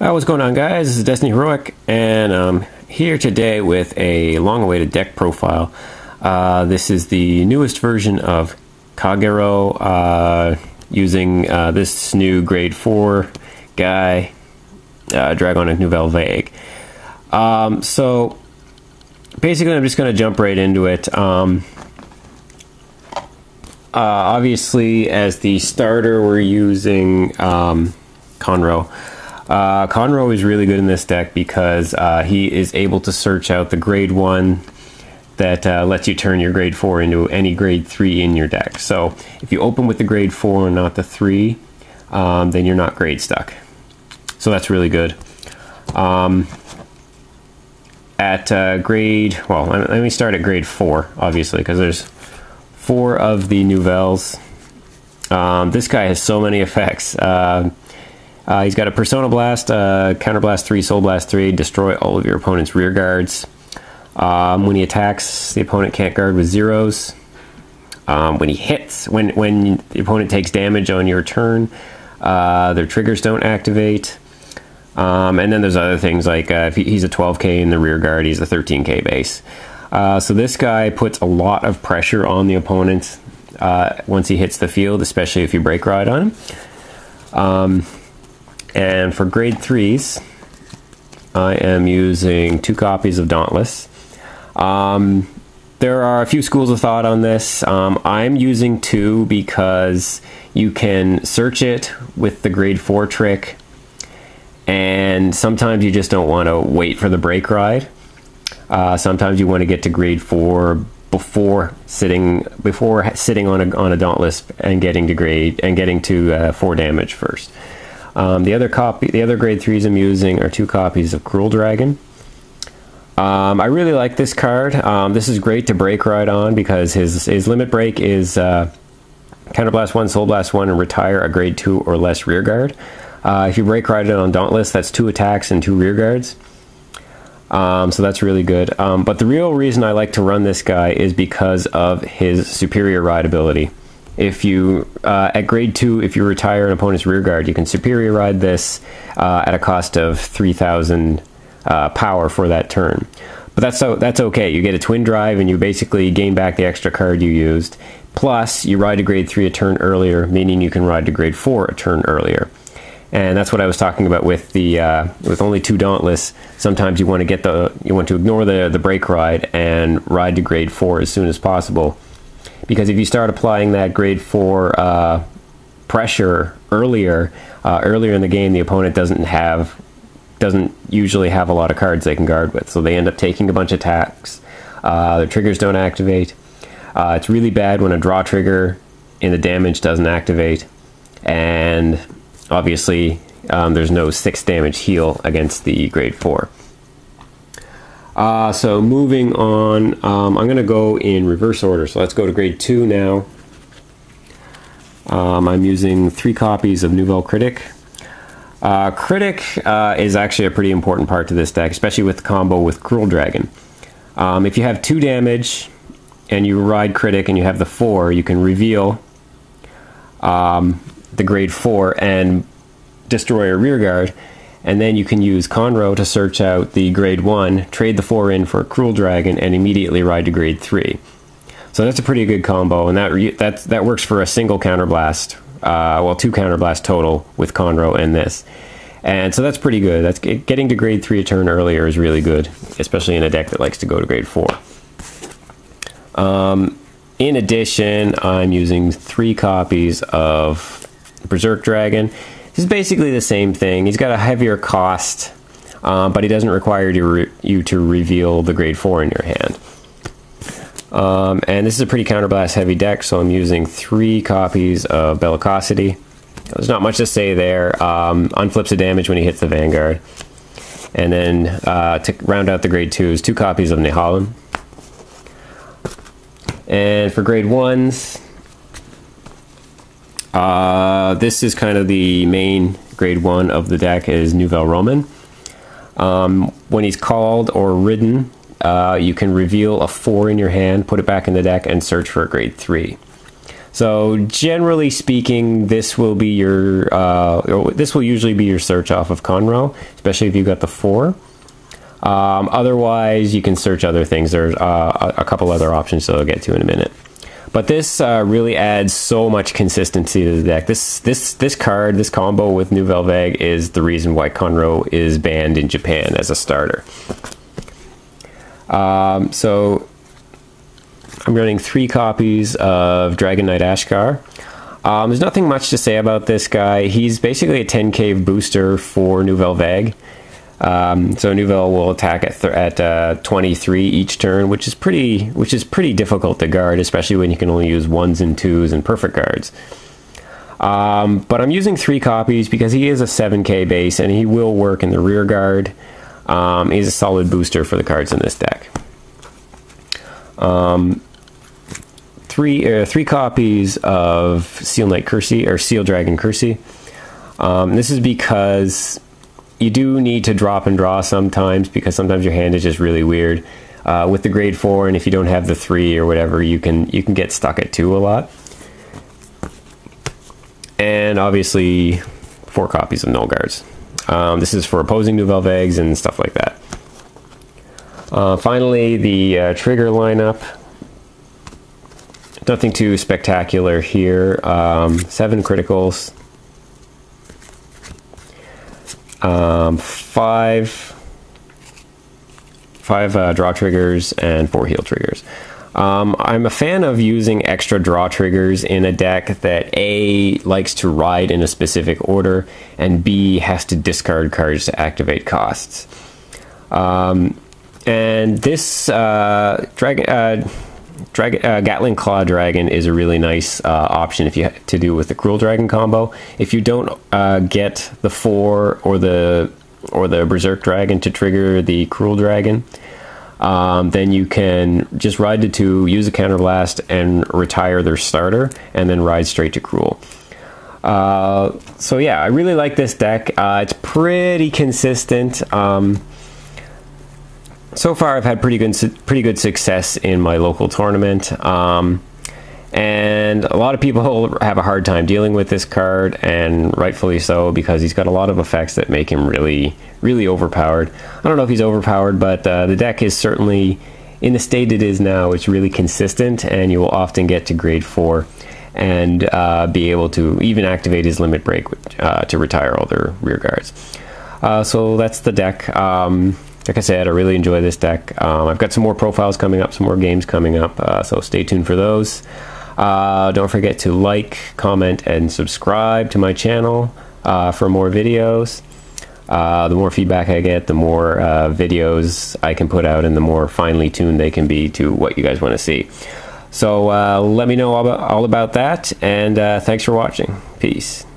What's going on, guys? This is Destiny Heroic, and I'm here today with a long-awaited deck profile. This is the newest version of Kagero, using this new grade 4 guy, Dragonic Nouvelle Vague. So basically I'm just going to jump right into it. Obviously, as the starter, we're using Conroe. Conroe is really good in this deck because he is able to search out the grade 1 that lets you turn your grade 4 into any grade 3 in your deck. So if you open with the grade 4 and not the 3, then you're not grade stuck. So that's really good. At grade, well, let me start at grade 4, obviously, because there's 4 of the Nouvelles. This guy has so many effects. He's got a Persona Blast, Counter Blast 3, Soul Blast 3, destroy all of your opponent's rear guards. When he attacks, the opponent can't guard with zeros. When he hits, when the opponent takes damage on your turn, their triggers don't activate. And then there's other things like if he's a 12k in the rear guard, he's a 13k base. So this guy puts a lot of pressure on the opponent once he hits the field, especially if you break ride on him. And for grade 3s, I am using 2 copies of Dauntless. There are a few schools of thought on this. I'm using 2 because you can search it with the grade 4 trick, and sometimes you just don't want to wait for the break ride. Sometimes you want to get to grade 4 before sitting on a Dauntless and getting to 4 damage first. The other grade 3s I'm using are 2 copies of Cruel Dragon. I really like this card. This is great to break ride on because his limit break is Counter Blast 1, Soul Blast 1, and retire a grade 2 or less rear guard. If you break ride it on Dauntless, that's 2 attacks and 2 rear guards. So that's really good. But the real reason I like to run this guy is because of his superior ride ability. If you, at grade 2, if you retire an opponent's rear guard, you can superior ride this at a cost of 3,000 power for that turn. But that's okay. You get a twin drive and you basically gain back the extra card you used. Plus, you ride to grade 3 a turn earlier, meaning you can ride to grade 4 a turn earlier. And that's what I was talking about with the with only 2 Dauntless. Sometimes you want to ignore the break ride and ride to grade 4 as soon as possible. Because if you start applying that grade 4 pressure earlier in the game, the opponent doesn't usually have a lot of cards they can guard with, so they end up taking a bunch of attacks. Their triggers don't activate. It's really bad when a draw trigger in the damage doesn't activate, and obviously there's no 6 damage heal against the grade 4. So moving on, I'm going to go in reverse order. So let's go to grade 2 now. I'm using 3 copies of Nouvelle Critic. Critic is actually a pretty important part to this deck, especially with the combo with Cruel Dragon. If you have 2 damage and you ride Critic and you have the 4, you can reveal the grade 4 and destroy a rear guard. And then you can use Conroe to search out the grade 1, trade the 4 in for a Cruel Dragon, and immediately ride to grade 3. So that's a pretty good combo, and that works for a single Counterblast, well, 2 Counterblast total with Conroe and this. And so that's pretty good. That's getting to grade 3 a turn earlier is really good, especially in a deck that likes to go to grade 4. In addition, I'm using 3 copies of Berserk Dragon. This is basically the same thing. He's got a heavier cost, but he doesn't require you to reveal the grade 4 in your hand. And this is a pretty counterblast heavy deck, so I'm using 3 copies of Bellicosity. There's not much to say there. Unflips the damage when he hits the Vanguard. And then to round out the grade 2s, 2 copies of Nehalem. And for grade 1s, this is kind of the main grade 1 of the deck is Nouvelle Roman. When he's called or ridden, you can reveal a 4 in your hand, put it back in the deck, and search for a grade 3. So generally speaking, this will be your this will usually be your search off of Conroe, especially if you've got the 4. Otherwise, you can search other things. There's a couple other options that I'll get to in a minute. But this really adds so much consistency to the deck. This card, this combo with Nouvelle Vague is the reason why Conroe is banned in Japan as a starter. So I'm running 3 copies of Dragon Knight Ashkar. There's nothing much to say about this guy. He's basically a 10k booster for Nouvelle Vague. So Nouvelle will attack at 23 each turn, which is pretty difficult to guard, especially when you can only use 1s and 2s and perfect guards. But I'm using 3 copies because he is a 7k base and he will work in the rear guard. He's a solid booster for the cards in this deck. 3 copies of Seal Knight Kersey or Seal Dragon Kersey. This is because you do need to drop and draw sometimes, because sometimes your hand is just really weird with the grade 4, and if you don't have the 3 or whatever, you can get stuck at 2 a lot. And obviously 4 copies of Null Guards. This is for opposing Nouvelle Vagues and stuff like that. Finally, the trigger lineup. Nothing too spectacular here. 7 criticals. 5 draw triggers and 4 heal triggers. I'm a fan of using extra draw triggers in a deck that A, likes to ride in a specific order, and B, has to discard cards to activate costs. And this Gatling Claw Dragon is a really nice option if you to do with the Cruel Dragon combo. If you don't get the 4 or the Berserk Dragon to trigger the Cruel Dragon, then you can just ride to 2, use a Counterblast, and retire their starter, and then ride straight to Cruel. So yeah, I really like this deck. It's pretty consistent. So far, I've had pretty good success in my local tournament, and a lot of people have a hard time dealing with this card, and rightfully so, because he's got a lot of effects that make him really overpowered. I don't know if he's overpowered, but the deck is certainly, in the state it is now, it's really consistent, and you will often get to grade 4 and be able to even activate his limit break to retire all their rear guards. So that's the deck. Like I said, I really enjoy this deck. I've got some more profiles coming up, some more games coming up, so stay tuned for those. Don't forget to like, comment, and subscribe to my channel for more videos. The more feedback I get, the more videos I can put out, and the more finely tuned they can be to what you guys want to see. So let me know all about that, and thanks for watching. Peace.